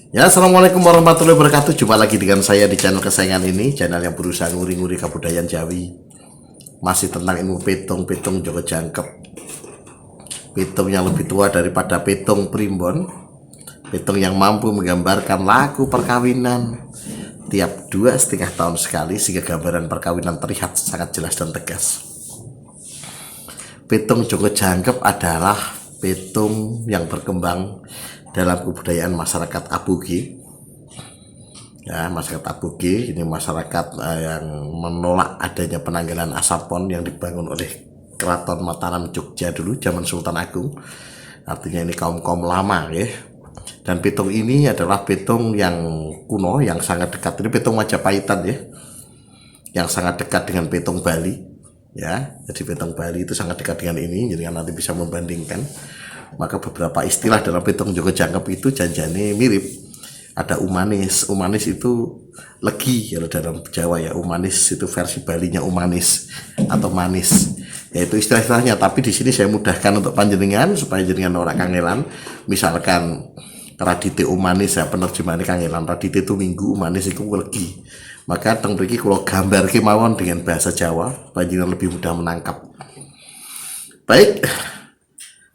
Ya, assalamualaikum warahmatullahi wabarakatuh. Jumpa lagi dengan saya di channel kesayangan ini, channel yang berusaha nguri-nguri kebudayaan Jawi. Masih tentang ilmu petung Joko Jangkep. Petung yang lebih tua daripada petung primbon. Petung yang mampu menggambarkan laku perkawinan tiap 2,5 tahun sekali, sehingga gambaran perkawinan terlihat sangat jelas dan tegas. Petung Joko Jangkep adalah petung yang berkembang dalam kebudayaan masyarakat Abuge. Ya, masyarakat Abuge ini masyarakat yang menolak adanya penanggalan Asapon yang dibangun oleh Keraton Mataram Jogja dulu zaman Sultan Agung. Artinya ini kaum-kaum lama ya. Dan petung ini adalah petung yang kuno, yang sangat dekat. Ini petung Majapahitan ya, yang sangat dekat dengan petung Bali ya. Jadi petung Bali itu sangat dekat dengan ini, jadi nanti bisa membandingkan. Maka beberapa istilah dalam petung Joko Jangkep itu janjane mirip. Ada umanis, umanis itu legi kalau dalam Jawa ya. Umanis itu versi Balinya umanis atau manis, yaitu istilah-istilahnya. Tapi di sini saya mudahkan untuk panjenengan supaya jenengan orang kangelan. Misalkan Radite umanis ya, penerjemahan kangelan. Radite itu minggu, umanis itu legi. Maka teng mriki kula gambar kemawon dengan bahasa Jawa, panjenengan lebih mudah menangkap. Baik.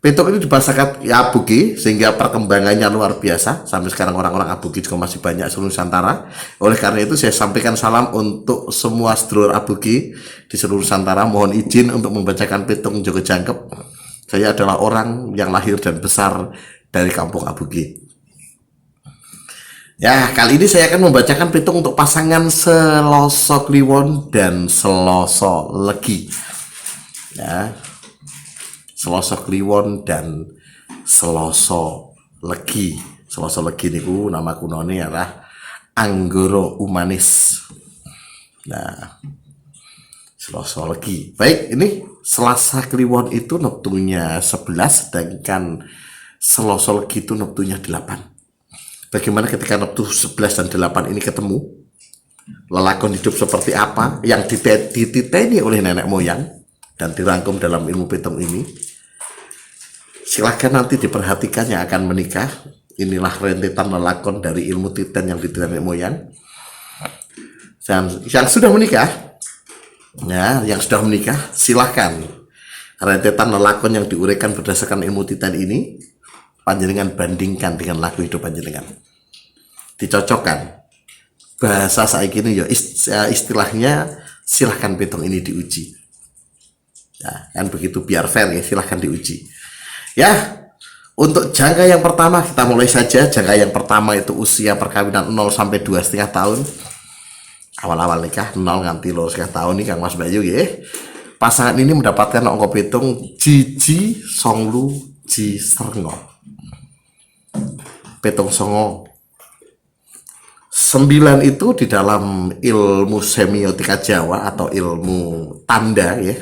Petung ini dibahasakan ya Abuge, sehingga perkembangannya luar biasa. Sampai sekarang orang-orang Abuge juga masih banyak seluruh Nusantara. Oleh karena itu saya sampaikan salam untuk semua sedulur Abuge di seluruh Nusantara. Mohon izin untuk membacakan petung Joko Jangkep. Saya adalah orang yang lahir dan besar dari kampung Abuge. Ya, kali ini saya akan membacakan petung untuk pasangan Seloso Kliwon dan Seloso Legi. Ya, Seloso Kliwon dan Seloso Legi. Seloso Legi niku nama kunone adalah Anggoro Umanis. Nah, Seloso Legi. Baik, ini Selasa Kliwon itu neptunya 11, sedangkan Seloso Legi itu neptunya 8. Bagaimana ketika neptu 11 dan 8 ini ketemu? Lelakon hidup seperti apa yang dititeni oleh nenek moyang dan dirangkum dalam ilmu petung ini? Silahkan nanti diperhatikan yang akan menikah. Inilah rentetan lelakon dari ilmu titen yang dititen moyang. Dan yang sudah menikah, ya, yang sudah menikah, silahkan rentetan lelakon yang diuraikan berdasarkan ilmu titen ini, panjenengan bandingkan dengan laku hidup panjenengan. Dicocokkan. Bahasa saya gini ya, istilahnya silahkan petung ini diuji. Ya, kan begitu biar fair ya, silahkan diuji. Ya, untuk jangka yang pertama kita mulai saja. Jangka yang pertama itu usia perkawinan 0 sampai 2,5 tahun. Awal-awal nikah 0 nganti 2,5 tahun nih Kang Mas Bayu ya. Pasangan ini mendapatkan angka petung Jiji Songlu Ji Serngo. Petung Songo. 9 itu di dalam ilmu semiotika Jawa atau ilmu tanda ya.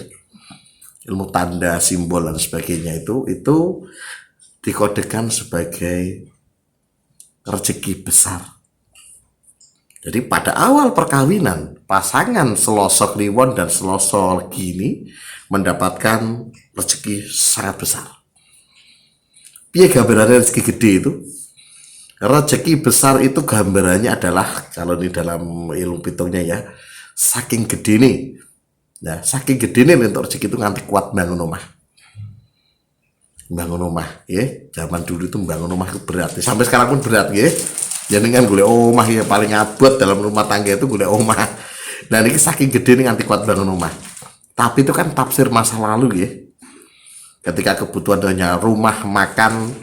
Ilmu tanda, simbol dan sebagainya itu dikodekan sebagai rezeki besar. Jadi pada awal perkawinan pasangan Seloso Kliwon dan Seloso Legi ini mendapatkan rezeki sangat besar. Piye gambarannya rezeki gede itu? Rezeki besar itu gambarannya adalah, kalau di dalam ilmu pitungnya ya, saking gede nih. Nah, saking gede nih untuk rezeki itu nganti kuat bangun rumah. Bangun rumah, ya. Zaman dulu itu bangun rumah itu berat. Sampai sekarang pun berat, ya. Jadi kan golek omah ya paling abot dalam rumah tangga itu golek omah. Nah, ini saking gede nih nganti kuat bangun rumah. Tapi itu kan tafsir masa lalu, ya. Ketika kebutuhan hanya rumah, makan,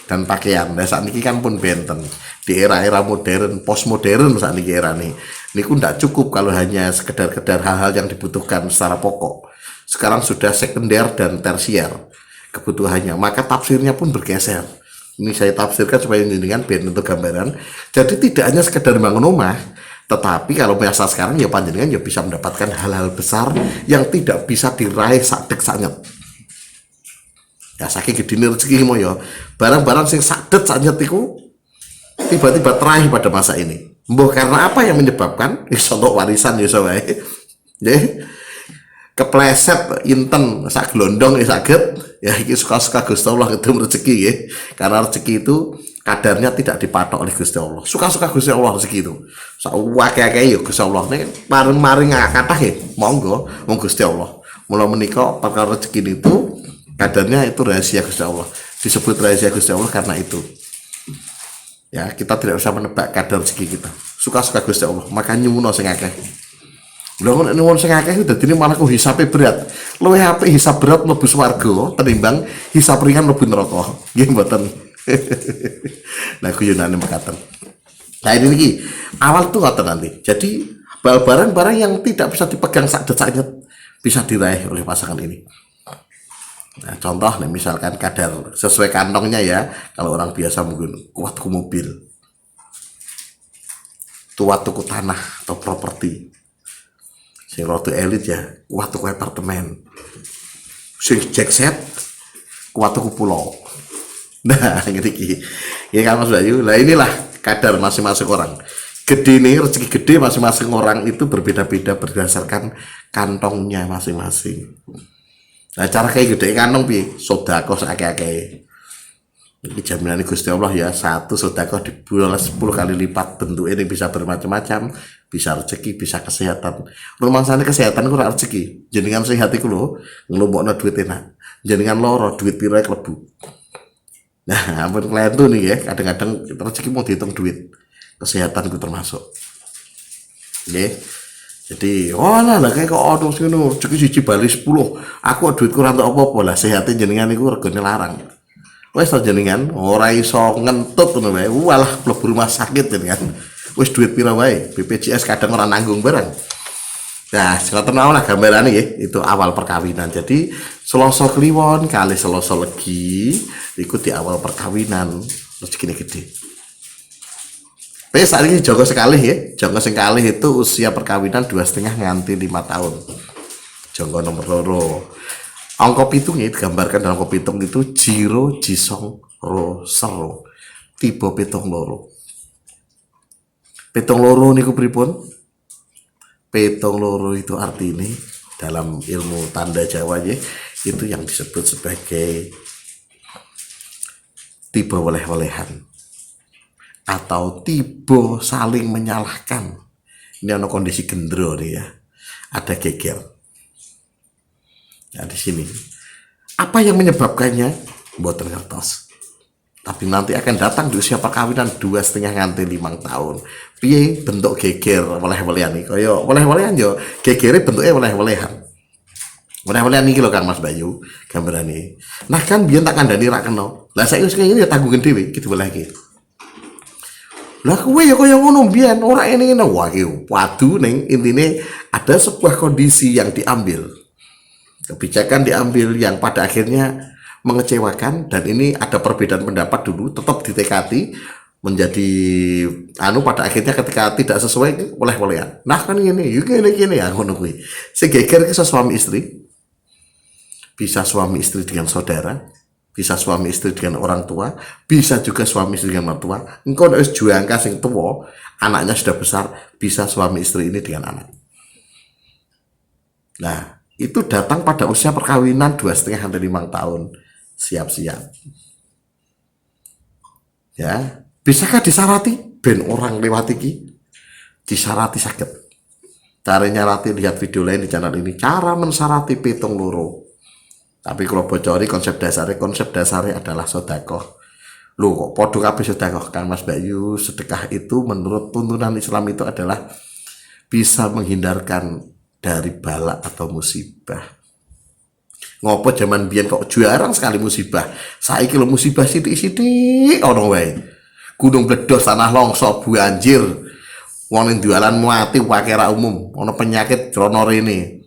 dan pakaian. Nah, saat ini kan pun benten. Di era-era modern, postmodern saat ini era nih. Ini pun tidak cukup kalau hanya sekedar hal-hal yang dibutuhkan secara pokok. Sekarang sudah sekunder dan tersier kebutuhannya. Maka tafsirnya pun bergeser. Ini saya tafsirkan supaya dengan ben untuk gambaran. Jadi tidak hanya sekedar bangun rumah, tetapi kalau biasa sekarang ya panjenengan ya bisa mendapatkan hal-hal besar yang tidak bisa diraih sadek sanyet. Ya saking gede rezeki mo ya. Barang-barang sing sadet sanyet iku tiba-tiba teraih pada masa ini. Mbah karena apa yang menyebabkan? Iso untuk warisan ya wae. Nggih. Kepleset inten sak glondong ya saged. Ya iki suka-suka Gusti Allah ketemu rezeki ya. Karena rezeki itu kadarnya tidak dipatok oleh Gusti Allah. Suka-suka Gusti Allah rezeki itu. Akeh-akeh ya Gusti Allah. Nek maring-maring kathah ya monggo wong Gusti Allah. Mula menika perkara rezeki itu kadarnya itu rahasia Gusti Allah. Disebut rahasia Gusti Allah karena itu. Ya, kita tidak bisa menebak kadar rezeki kita. Suka-suka Gusti Allah. Maka nyuwun sing akeh. Lha nek nyuwun sing akeh dadine malah ku hisape berat. Luwih apik hisab berat mlebu swarga tenimbang hisab ringan mlebu neraka. Nggih mboten. Nah guyonane mekaten. Nah ini nih awal tuh ngoten nanti. Jadi barang-barang yang tidak bisa dipegang saat detaknya bisa diraih oleh pasangan ini. Nah contoh nih misalkan kadar sesuai kantongnya ya. Kalau orang biasa mungkin kuat tuku mobil, kuat tuku tanah atau properti. Sing rada elit ya kuat tuku apartemen. Sing jackset kuat tuku pulau. Nah, gini, ya kan Mas Bayu. Nah inilah kadar masing-masing orang. Gede nih, rezeki gede masing-masing orang itu berbeda-beda berdasarkan kantongnya masing-masing. Nah cara kayak gede kantong pi, sodako sakit-sakit. Ini jaminan Gusti Allah ya, satu sodako dibuat 10 kali lipat, bentuknya ini bisa bermacam-macam, bisa rezeki, bisa kesehatan. Rumah sana kesehatan kurang rezeki, jenengan sehat itu loh, ngelompoknya duit enak, jenengan loro duit pirai kelebu. Nah, ampun klien tuh nih ya, kadang-kadang rezeki mau dihitung duit, kesehatan itu termasuk. Oke, jadi, lah kayak kok aduh sini rezeki siji bali 10, aku duit kurang tak apa-apa lah, sehatnya jenengan itu regane larang. Wes to jenengan ora iso ngentut ngono wae, walah mlebu rumah sakit jenengan. Wis duit pira wae, BPJS kadang ora nanggung barang. Nah, ngoten mawon lah gambarane nggih, itu awal perkawinan. Jadi Selasa Kliwon kali Selasa Legi iku di awal perkawinan rezekine gede. Wis saiki jaga sekali ya. Jaga sing kalih itu usia perkawinan 2,5 nganti 5 tahun. Jaga nomor 2. Angka pitung ya digambarkan dalam angka pitung itu Jiro Jisong Ro Sero. Tipe pitung loro. Pitung loro niku pripun? Pitung loro itu artinya dalam ilmu tanda Jawa ya, itu yang disebut sebagai tiba weleh-welehan atau tiba saling menyalahkan. Ini ada kondisi gendro nih ya, ada geger. Nah di sini apa yang menyebabkannya? Mboten ngertos. Tapi nanti akan datang di usia perkawinan 2,5 nganti 5 tahun. Piye bentuk geger weleh-welehan iki? Kaya weleh-welehan yo gegere bentuknya weleh-welehan. Weleh-welehan iki lho Kang Mas Bayu, gambarane. Nah kan biyen tak kandhani ra kena. Lah saiki wis ngene ya tanggungan dhewe iki diwelehke. Lah kowe ya kaya ngono biyen ora ngene-ngene. Wah iki wadu ning intine ada sebuah kondisi yang diambil. Kebijakan diambil yang pada akhirnya mengecewakan, dan ini ada perbedaan pendapat dulu tetap ditekati menjadi pada akhirnya ketika tidak sesuai oleh-olehan. Nah kan ini ya ngono kuwi. Sing geger iki suami istri. Bisa suami istri dengan saudara, bisa suami istri dengan orang tua, bisa juga suami istri dengan mertua. Engko nek wis juangka sing tuwa, anaknya sudah besar, bisa suami istri ini dengan anak. Nah, itu datang pada usia perkawinan 2,5 sampai 5 tahun. Siap-siap. Ya, bisakah disarati? Ben orang lewat iki disarati sakit. Cara nyarati lihat video lain di channel ini. Cara mensarati pitung loro. Tapi kalau bocori konsep dasarnya adalah sedekah. Loh kok podo kabeh sedekah Kang Mas Bayu? Sedekah itu menurut tuntunan Islam itu adalah bisa menghindarkan dari bala atau musibah. Ngopo zaman biyen kok jarang sekali musibah. Saiki lho musibah sithik-sithik ono wae. Gunung meledos, tanah longsor, banjir. Wong ning jualan mati wae ra umum, ono penyakit krono rene.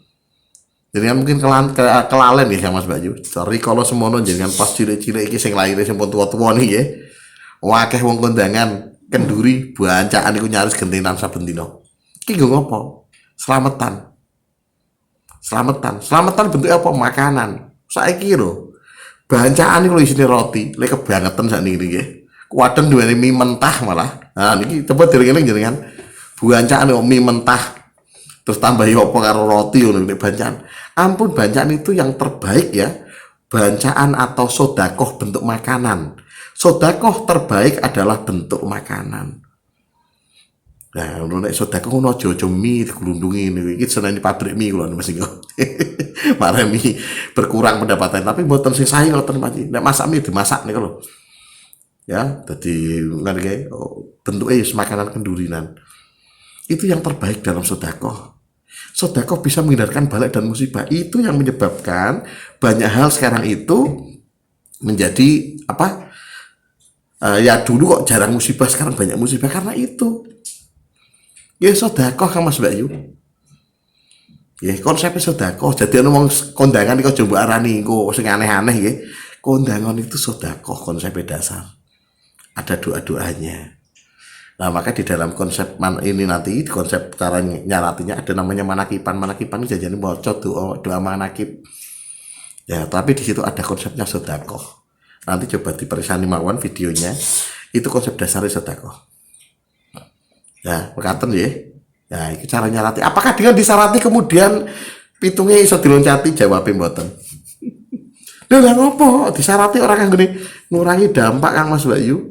Jadi kan mungkin kelalen ya Mas Bayu. Sorry kalau semono jenengan pas cilik-cilik iki sing laire sing pun tuwa-tuwa niki nggih. Wakeh wong kondangan kenduri bancaan iku nyaris gentenan saben dina. Iki nggo ngopo? Selamatan bentuknya apa? Makanan. Saiki lho. Bancaan iku lho isine roti, lek kebangetan sakniki nggih. Kuwaden duweni mie mentah malah. Nah niki coba dieling-eling jenengan. Bancaan mie mentah. Terus tambahi apa karo roti ngono nek bancaan. Ampun bancaan itu yang terbaik ya. Bancaan atau sodakoh bentuk makanan. Sedekah terbaik adalah bentuk makanan. Nah, nek sedekah ngono aja mie diglundungi niku. Iki seneni pabrik mie kula mesti kok. Marah mie berkurang pendapatan, tapi mboten sing sae ngoten Pak. Nek masak mie dimasak niku lho. Ya, dadi ngerti bentuke makanan kendurinan. Itu yang terbaik dalam sedekah. Sedekah bisa menghindarkan bala dan musibah. Itu yang menyebabkan banyak hal sekarang itu menjadi apa? Ya dulu kok jarang musibah, sekarang banyak musibah karena itu. Ya sedekah kan Mas Bayu. Ya konsepnya sedekah. Jadi ana wong kondangan iki aja mbok arani engko sing aneh-aneh nggih. Kondangan itu sedekah konsepnya dasar. Ada doa-doanya. Nah, maka di dalam konsep ini nanti konsep cara nyaratinya ada namanya manakipan. Manakipan jadi maca doa manakib. Ya, tapi di situ ada konsepnya sedekah. Nanti coba dipersani mawon videonya. Itu konsep dasarnya sedekah. Ya, mekaten ya. Ya, itu cara nyarati. Apakah dengan disarati kemudian pitungnya iso diloncati? Jawabin mboten. Lha ngopo disarati orang yang gini ngurangi dampak Kang Mas Bayu.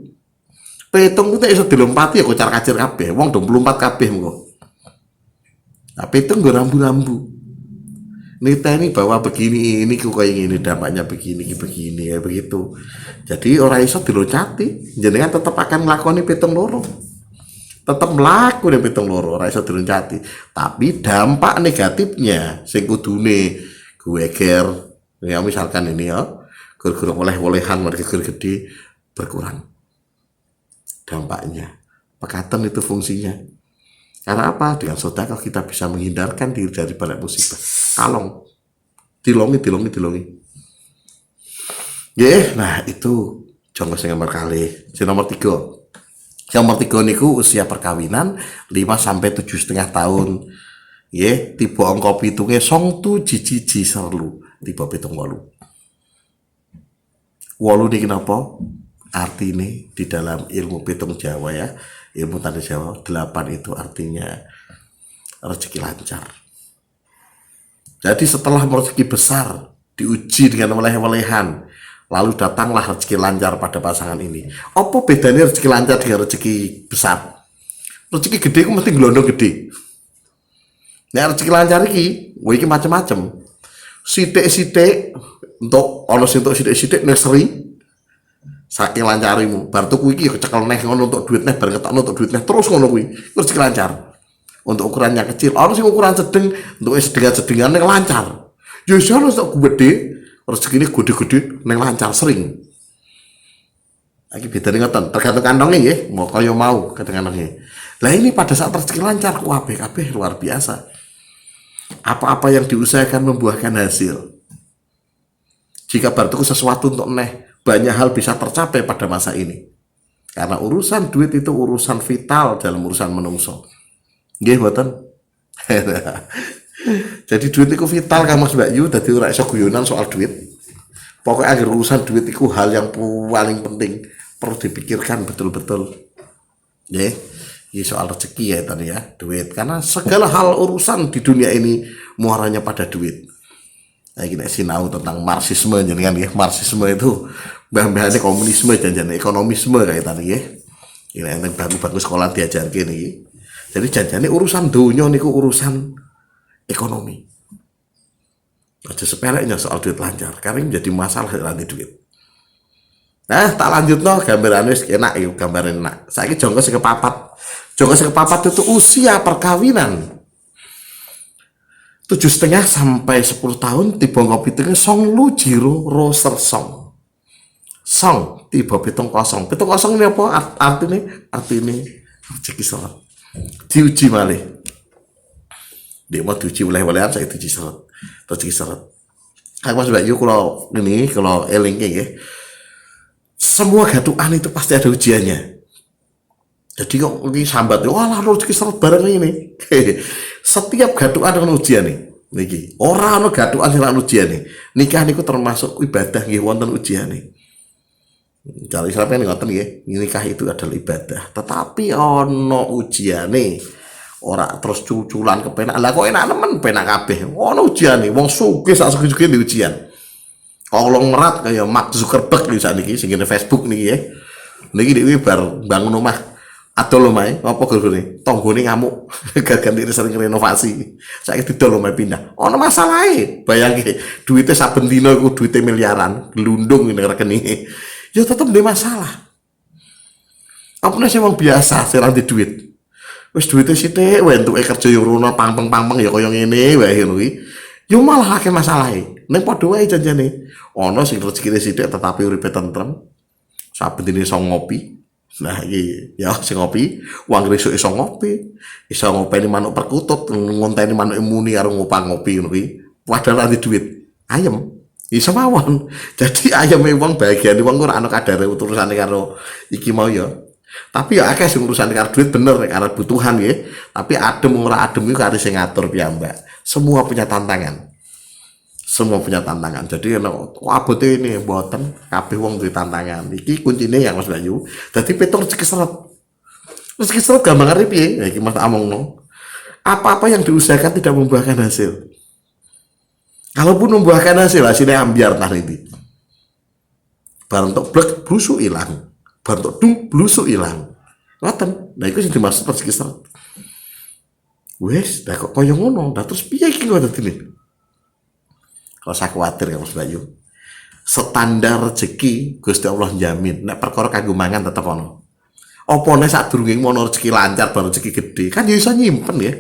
Pitung itu iso dilompati ya kocar kacir kabeh. Wong dong melompat kabeh mengko. Nah, pitung nggo rambu-rambu. Niteni bahwa begini ini kok kayak gini dampaknya begini ya begitu. Jadi orang iso diloncati, jenengan tetap akan nglakoni pitung loro. Tetap mlaku nek pitung loro ora iso diloncati. Tapi dampak negatifnya sing kudune geger ya misalkan ini ya gur-gur oleh-olehan mereka gede berkurang dampaknya. Pekatan itu fungsinya. Karena apa? Dengan sedekah kita bisa menghindarkan diri dari bala musibah. Kalong. Dilongi. Ya, nah itu contoh sing nomor kali. Sing nomor 3. Yang nomor 3 niku usia perkawinan 5 sampai 7,5 tahun. Ya, tipe angka pitunge song tu jiji serlu, tipe pitung 8. 8 niki napa? Artinya di dalam ilmu pitung Jawa ya, ilmu tanda Jawa 8 itu artinya rezeki lancar. Jadi setelah rezeki besar diuji dengan oleh-olehan, lalu datanglah rezeki lancar pada pasangan ini. Apa bedanya rezeki lancar dengan rezeki besar? Rezeki gede itu mesti gelondong gede. Nah rezeki lancar iki, iki macam-macam. Sithik-sithik untuk ono sing entuk sithik-sithik nursery. Saking lancarimu, bar tuku iki kecekel neh ngono untuk duit neh bar ketokno untuk duit neh terus ngono kuwi. Rezeki lancar. Untuk ukuran yang kecil, ono sing ukuran sedeng, untuk sedengan-sedengan neng lancar. Ya sono untuk gede, rezeki ini gede-gede neng lancar sering. Lagi beda nih ngoten, tergantung kantongnya ya, mau kaya mau kadang-kadangnya. Lah ini pada saat rezeki lancar, kabeh luar biasa. Apa-apa yang diusahakan membuahkan hasil. Jika bar tuku sesuatu untuk neh, banyak hal bisa tercapai pada masa ini. Karena urusan duit itu urusan vital dalam urusan menungso. Nggih mboten. Jadi duit itu vital Kang Mas Bayu, dadi ora iso guyonan soal duit. Pokoknya akhir urusan duit itu hal yang paling penting, perlu dipikirkan betul-betul. Nggih. Ini soal rezeki ya tadi ya, duit. Karena segala hal urusan di dunia ini muaranya pada duit. Nah, ini sinau tentang Marxisme jenengan ya. Marxisme itu bahan-bahannya komunisme jangan ekonomisme kayak tadi ya. Ini yang bagus sekolah diajarkan ini. Jadi janjane urusan dunia niku urusan ekonomi. Aja sepeleknya soal duit lancar, karena menjadi masalah nanti duit. Nah, tak lanjut no, gambarannya enak ya, gambaran enak. Saya jongkok sing kepapat. Jongkok sing kepapat itu usia perkawinan 7,5 sampai 10 tahun tiba ngopi tengah song lu jiro roster song. Song tiba pitung kosong. Pitung kosong ini apa? Artinya rezeki salat. Diuji malih. Dia mau diuji oleh-olehan saya diuji salat. Rezeki salat. Kang Mas Bayu kalau eling ya. Semua gaduhan itu pasti ada ujiannya. Jadi kok ini sambat, wah rezeki salat bareng ini. Setiap gaduhan dengan ujian nih. Niki, orang no gaduhan dengan ujian nih. Nikah niku termasuk ibadah nggih wonten ujian nih. Kalau Islam kan ngoten nggih, nikah itu adalah ibadah. Tetapi ono ujiane. Ora terus cuculan kepenak. Lah kok enak nemen penak kabeh. Ono ujiane, wong sugih sak sugih-sugih di ujian. Konglomerat kayak Mark Zuckerberg nih saat ini sing Facebook nih ya. Niki dhewe bar bangun omah adol omahe apa gara-gara tanggane ngamuk gara-gara sering renovasi. Saiki didol omahe pindah. Ono masalahe. Bayangke duitnya saben dina iku duitnya miliaran, glundung ning rekeninge. Ya tetep ndek masalah. Apa sih wong biasa sing di duit. Wis duitnya sithik wae entuke kerja yo rono pang-pang ya kaya ngene wae ngono kuwi. Yo malah akeh masalahe. Ning padha wae janjane. Ono sing rezekine sithik tetapi uripe tentrem. Saben dina iso ngopi. Nah iki ya sing ngopi, wong resuk iso ngopi. Iso ngopeni manuk perkutut, ngonteni manuk muni karo ngopi ngono kuwi. Padahal ati duit. Ayem. Iso mawon. Jadi ayeme wong bahagiane wong ora ana kadare uturusane karo iki mau ya. Tapi ya akeh sing urusane karo duit bener karo kebutuhan ya. Tapi adem ora adem iku karo sing ngatur piyambak. Semua punya tantangan. Semua punya tantangan. Jadi abote ini mboten kabeh wong duwe tantangan. Iki kuncine ya Mas Bayu. Dadi petung rezeki seret. Rezeki seret gampang arep piye? Ya iki Mas omongno. Apa-apa yang diusahakan tidak membuahkan hasil. Kalaupun membuahkan hasil, hasilnya ambiar tah iki. Bareng tok blek blusuk ilang. Bareng tok dung blusuk ilang. Ngoten. Nah iku sing dimaksud rezeki seret. Wes, dah kok koyo ngono. Dah terus piye iki kok dadine? Kalau saya khawatir ya Mas Bayu, standar rezeki Gusti Allah jamin. Nek perkara kanggo mangan tetep ono. Apa nek sadurunge mono rezeki lancar baru rezeki gede, kan ya iso nyimpen ya.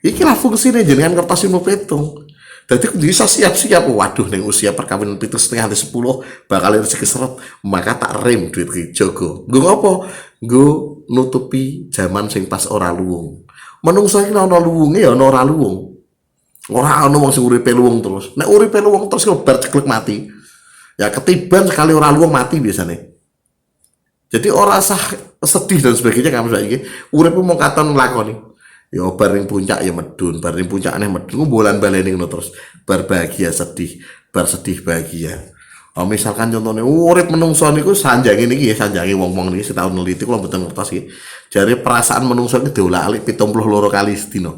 Iki lah fungsine jenengan kertas ilmu petung. Dadi bisa siap-siap waduh ning usia perkawinan 7,5 10 bakal rezeki seret, maka tak rem duit iki jogo. Nggo apa? Nggo nutupi zaman sing pas ora luwung. Menungso iki ana luwunge ya ana ora luwung. Ora ono wong sing uripe luwung terus. Nek uripe luwung terus bar ceklek mati. Ya ketiban sekali ora luwung mati biasanya. Jadi ora sah sedih dan sebagainya kamu saiki. Uripe mung katon nglakoni. Ya bareng puncak ya medun, bareng puncak aneh medun bulan baleni ngono terus. Bar bahagia sedih, bar sedih bahagia. Oh, misalkan contohnya urip menungso niku sanjange niki ya sanjange wong-wong niki setahun neliti kula mboten ngertos iki. Jare perasaan menungso iki diolak-alik 72 kali sedina.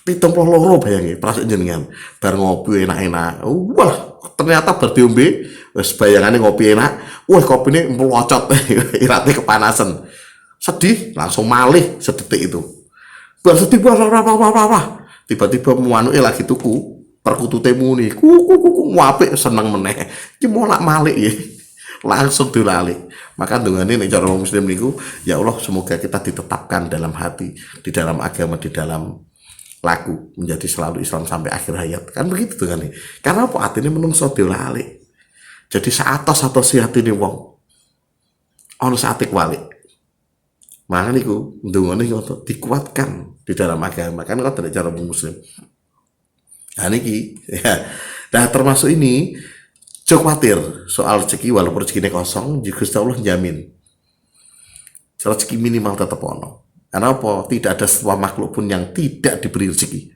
72 bayangi perasaan jenengan bar ngopi enak-enak. Wah, ternyata bar diombe wis bayangane ngopi enak. Wah, kopine melocot irate kepanasan. Sedih, langsung malih sedetik itu. Bar sedih wah. Tiba-tiba muanuke lagi tuku, perkutute muni. Kuku apik seneng meneh. Iki molak-malik ya. Langsung dilalik. Maka dongane nek cara muslim niku, ya Allah semoga kita ditetapkan dalam hati, di dalam agama, di dalam laku menjadi selalu Islam sampai akhir hayat kan begitu tuh kan nih karena apa artinya menungso dilalik jadi saatos hati ini wong ono saatik walik makanya niku ndongane ngono dikuatkan di dalam agama kan kok tidak cara muslim nah niki ya nah termasuk ini jauh khawatir soal rezeki walaupun rezekinya kosong juga Gusti Allah jamin rezeki minimal tetap ono. Karena apa? Tidak ada sebuah makhluk pun yang tidak diberi rezeki.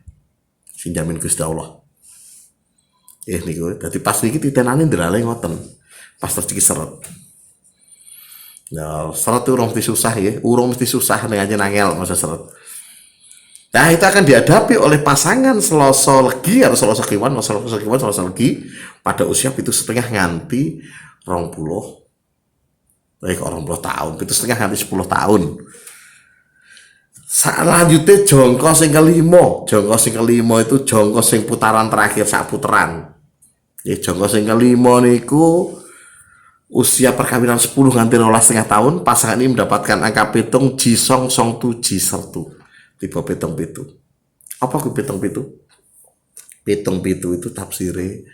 Sing jamin Gusti Allah. Niku, dadi pas niki titenane ndelale ngoten. Pas rezeki seret. Nah, seret itu urung mesti susah ya. Urung mesti susah ning aja nangel masa seret. Nah, itu akan dihadapi oleh pasangan Selasa Legi atau Selasa Kliwon Legi pada usia 7,5 nganti 20. Kok 20 tahun, 7,5 nganti 10 tahun. Selanjutnya jongko sing kelima itu jongko sing putaran terakhir sak puteran. Ya jongko sing kelima niku usia perkawinan 10 nganti 12,5 tahun pasangan ini mendapatkan angka pitung jisong song tu jisertu tipe pitung pitu. Apa ku pitung pitu? Pitung pitu itu tafsire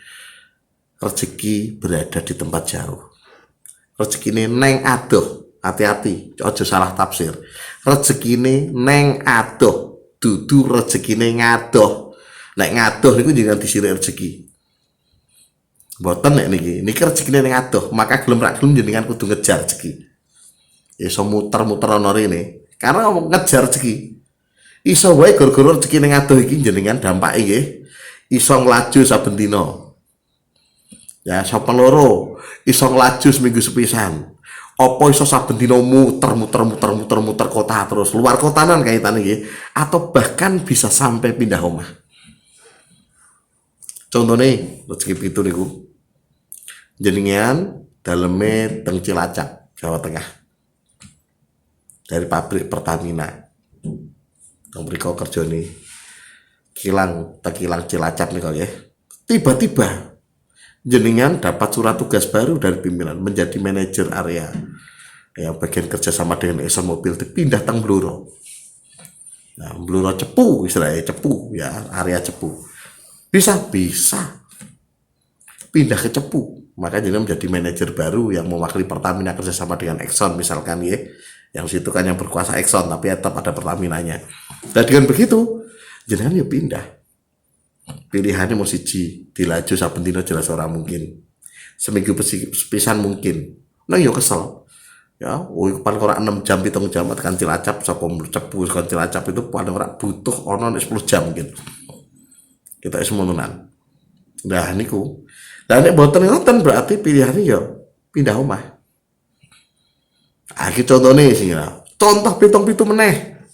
rezeki berada di tempat jauh. Rezeki ini neng adoh. Hati-hati, ojo salah tafsir. Rezekine neng adoh, dudu rezekine ngadoh. Nek ngadoh niku jangan disirik rezeki. Mboten nek niki rezekine neng adoh, maka gelem ra gelem jenengan kudu ngejar rezeki. Iso muter-muter ana rene, karena ngejar rezeki. Iso wae gara-gara rezeki neng adoh iki jenengan dampake nggih. Iso nglaju saben dina. Ya, sapa loro iso nglaju seminggu sepisan. Apa iso saben dina muter kota terus luar kotanan kaitane nggih atau bahkan bisa sampai pindah omah. Contohnya rezeki pitu niku jenengan daleme teng Cilacap, Jawa Tengah. Dari pabrik Pertamina. Teng mriko kerjane kilang Cilacap nih ya. Tiba-tiba jenengan dapat surat tugas baru dari pimpinan menjadi manajer area yang bagian kerjasama dengan Exxon Mobil pindah teng Bluro. Nah, Bluro Cepu istilahnya Cepu ya, area Cepu. Bisa pindah ke Cepu. Maka jenengan menjadi manajer baru yang mewakili Pertamina kerjasama dengan Exxon misalkan ya. Yang situ kan yang berkuasa Exxon tapi tetap ada Pertaminanya. Dan dengan begitu jenengan ya pindah. Pilihannya mau siji dilaju saben dina jelas ora mungkin. Seminggu pisan mungkin. Nah yo kesel. Ya, paling ora 6 jam 7 jam tekan Cilacap saka Cepu tekan Cilacap itu paling ora butuh ono 10 jam mungkin. Kita wis mononan. Nah niku. Lah nek mboten ngoten berarti pilihannya ya pindah omah. Ah iki contone sing contoh pitung-pitu meneh.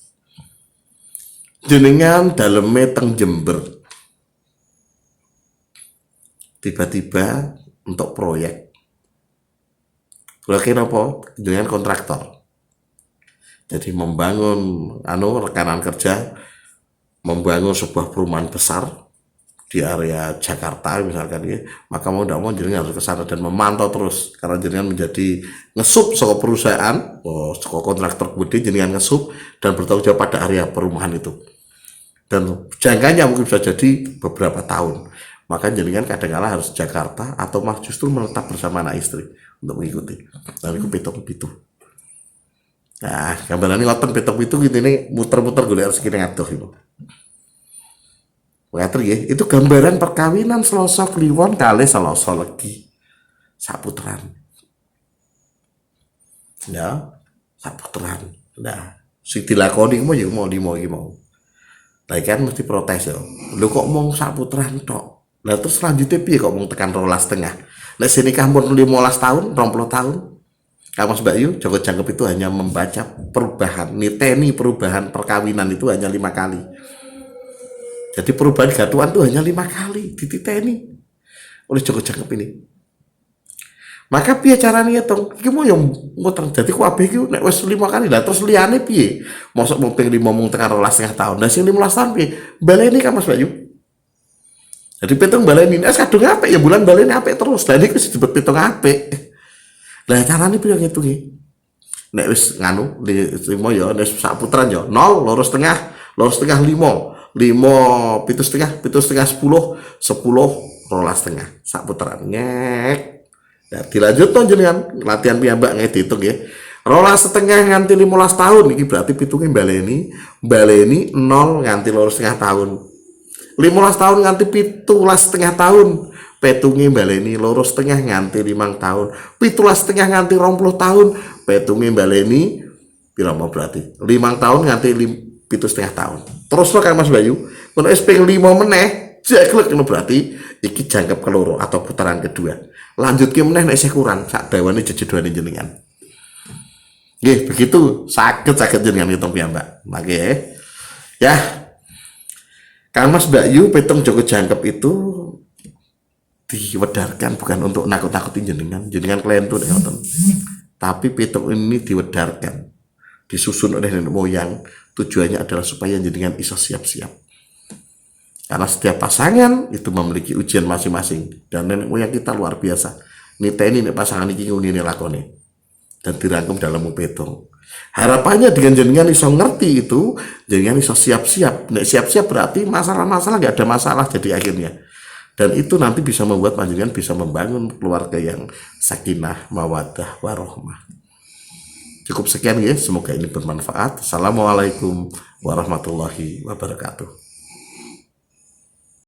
Jenengan daleme teng Jember. Tiba-tiba untuk proyek apa? Dengan kontraktor. Jadi membangun rekanan kerja, membangun sebuah perumahan besar di area Jakarta misalkan ya, maka mau tidak mau jenengan harus ke sana dan memantau terus karena jenengan menjadi ngesup sebuah perusahaan, sebuah kontraktor gede jenengan ngesup dan bertanggung jawab pada area perumahan itu. Dan jangkanya mungkin bisa jadi beberapa tahun. Maka jenengan kadang-kala harus Jakarta atau malah justru menetap bersama anak istri untuk mengikuti. Dan itu pitung-pitu. Nah, gambarannya ngoten pitung-pitu gitu ini muter-muter golek rezeki ning adoh iku. Ngatur ya, itu gambaran perkawinan Selasa Kliwon kali Selasa Legi. Saputran. Ya, saputran. Nah, sing dilakoni mau ya mau iki mau. Lah kan mesti protes ya. Lho kok mau saputran tok. Lah terus selanjutnya piye kok mau tekan 12,5. Nek sini kampung 15 tahun, 20 tahun. Mas Bayu, Joko Jangkep itu hanya membaca perubahan, niteni perubahan perkawinan itu hanya 5 kali. Jadi perubahan gatuan itu hanya 5 kali dititeni oleh Joko Jangkep ini. Maka piye carane ngitung? Iki mau yang muter. Jadi kabeh iki nek wis 5 kali lah terus liyane piye? Mosok mau ping 5 mung tekan 12,5 tahun. Lah sing 15 tahun piye? Baleni kan Mas Bayu. Jadi pitung baleni kadung apik ya bulan baleni apik terus. Lah niku wis disebut pitung apik. Lah carane piye ngitungi? Nek wis nganu limo ya nek sak putaran ya 0, 2,5, 2,5, 5, 5, 7,5, 7,5, 10, 10, 12,5 sak putaran. Ngek. Nah, dilanjut to jenengan latihan piyambak dihitung ya. 12,5 nganti 15 tahun iki berarti pitungnya baleni 0 nganti 2,5 tahun. 15 tahun nganti 17,5 tahun. Petungnya baleni 2,5 nganti 5 tahun. 17,5 nganti 20 tahun. Petungnya baleni pira mau berarti 5 tahun nganti 7,5 tahun. Terus lo kan Mas Bayu, kalau SP 5 meneh, jeklek ngono berarti iki jangkep keloro atau putaran kedua. Lanjut ke meneh nek isih kurang sak dawane jejedoane jenengan. Nggih, begitu saged jenengan ngitung piyambak. Nggih. Ya. Kang Mas Bayu pitung Joko Jangkep itu diwedarkan bukan untuk nakut-nakutin jenengan kelentur ngoten. Tapi pitung ini diwedarkan, disusun oleh nenek moyang, tujuannya adalah supaya jenengan iso siap-siap. Karena setiap pasangan itu memiliki ujian masing-masing dan nenek moyang kita luar biasa. Niteni nek pasangan iki ngene lakone dan dirangkum dalam pitung. Harapannya dengan jenengan iso ngerti itu, jenengan iso siap-siap. Nek siap-siap berarti masalah-masalah nggak ada masalah jadi akhirnya. Dan itu nanti bisa membuat panjenengan bisa membangun keluarga yang sakinah, mawaddah, warohmah. Cukup sekian ya, semoga ini bermanfaat. Assalamualaikum warahmatullahi wabarakatuh.